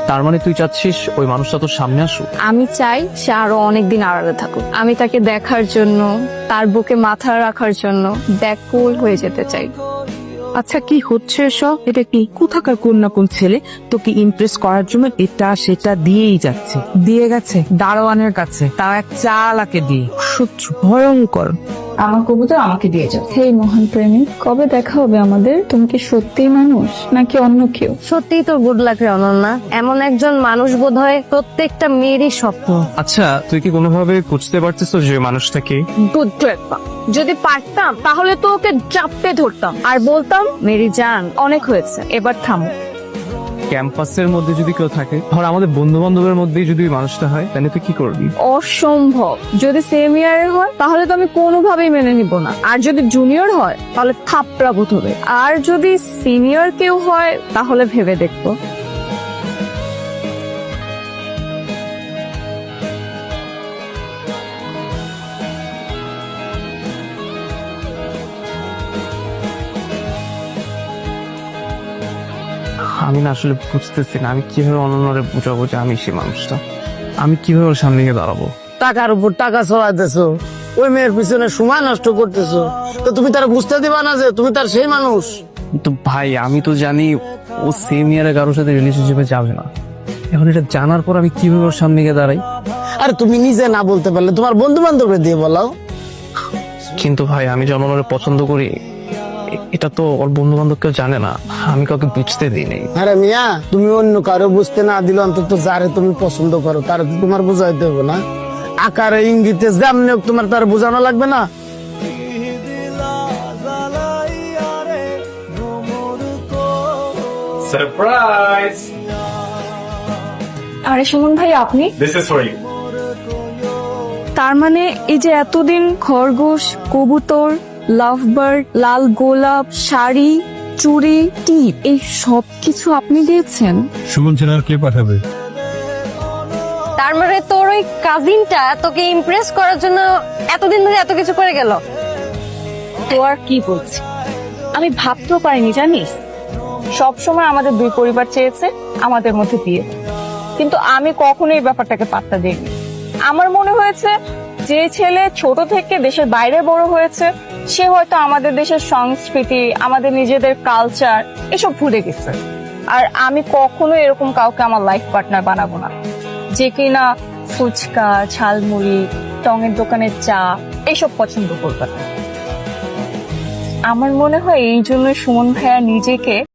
তার মানে তুই চাচ্ছিস ওই মানুষটা তোর সামনে আসুক? আমি চাই সে আরো অনেকদিন আড়ালে থাকুক। আমি তাকে দেখার জন্য, তার বুকে মাথা রাখার জন্য ব্যাকুল হয়ে যেতে চাই। আচ্ছা, কি হচ্ছে এসব? এটা কি কোথাকার কন্যা কোন ছেলে তোকে ইমপ্রেস করার জন্য এটা সেটা দিয়েই যাচ্ছে? দিয়ে গেছে দারোয়ানের কাছে, তাও এক চালাকে দিয়ে। সহ্য ভয়ঙ্কর। আমার কবুতর আমাকে দিয়ে যাও। হেই মহান প্রেমিক, কবে দেখা হবে আমাদের? তুমি কি সত্যিই মানুষ নাকি অন্য কেউ? সত্যিই তো গুড লাক রে অনন্যা, এমন একজন মানুষ বোধ হয় প্রত্যেকটা মেয়েরই স্বপ্ন। আচ্ছা, তুই কি কোনোভাবে বুঝতে পারছিস যে মানুষটাকে? বুদ্ধ একটা। যদি পারতাম তাহলে তো ওকে চাপতে ধরতাম আর বলতাম, মেরি জান অনেক হয়েছে, এবার থামো। ক্যাম্পাসের মধ্যে যদি কেউ থাকে, ধর আমাদের বন্ধু বান্ধবের মধ্যেই যদি ওই মানুষটা হয়, তাহলে তুই কি করবি? অসম্ভব। যদি সেম ইয়ারের হয় তাহলে তো আমি কোনোভাবেই মেনে নিব না, আর যদি জুনিয়র হয় তাহলে থাপড়া বোধ হবে, আর যদি সিনিয়র কেউ হয় তাহলে ভেবে দেখবো। আমি না আসলে বুঝতেছি না, আমি কিভাবে অনন্যরে বুঝাবো যে আমি সেই মানুষটা। আমি কিভাবে ওর সামনে গিয়ে দাঁড়াবো? টাকার উপর টাকা ছড়াইতেছো, ওই মেয়ের পিছনে সময় নষ্ট করতেছো, তো তুমি তারা বুঝতে দিবা না যে তুমি তার সেই মানুষ? তো ভাই, আমি তো জানি ও সেম ইয়ারে কারোর সাথে রিলেশনশিপে যাবে না। এখন এটা জানার পর আমি কিভাবে ওর সামনে গিয়ে দাঁড়াই? আর তুমি নিজে না বলতে পারলে তোমার বন্ধু বান্ধবকে দিয়ে বলাও। কিন্তু ভাই, আমি যে অনন্যরে পছন্দ করি এটা তো ওর বন্ধু বান্ধব কেউ জানে না, আমি কাউকে বুঝতে দিই নাই। আরে মিয়া, তুমি অন্য কারো বুঝতে না দিলে অন্তত যারে তুমি পছন্দ করো তার তোমার বোঝাইতে হবে না? আকারে ইঙ্গিতে যেমনি হোক তোমার তার বোঝানো লাগবে না? সারপ্রাইজ! আরে সুমন ভাই, আপনি? This is for you. তার মানে এই যে এতদিন খরগোশ, কবুতর, লাভ বার্ড, লাল গোলাপ, শাড়ি, চুড়ি, টিপ, এই সব কিছু আপনি দিয়েছেন? সুমন চেনার কে পাঠাবে? তার মানে তোর ওই কাজিনটা তোকে ইমপ্রেস করার জন্য এতদিন ধরে এত কিছু করে গেল? তো আর কি বলছি, আমি ভাবতেও পারিনি জানিস। সব সময় আমাদের দুই পরিবার চেয়েছে আমাদের মধ্যে বিয়ে, কিন্তু আমি কখনো এই ব্যাপারটাকে পাত্তা দিইনি। আমার মনে হয়েছে যে ছেলে ছোট থেকে দেশের বাইরে বড় হয়েছে সে হয়তো আমাদের দেশের সংস্কৃতি, আমাদের নিজেদের কালচার এসব ভুলে গেছে। আর আমি কখনো এরকম কাউকে আমার লাইফ পার্টনার বানাবো না যে কিনা ফুচকা, ঝালমুড়ি, টঙের দোকানের চা এইসব পছন্দ করবে। আমার মনে হয় এই জন্য সুমন ভাইয়া নিজেকে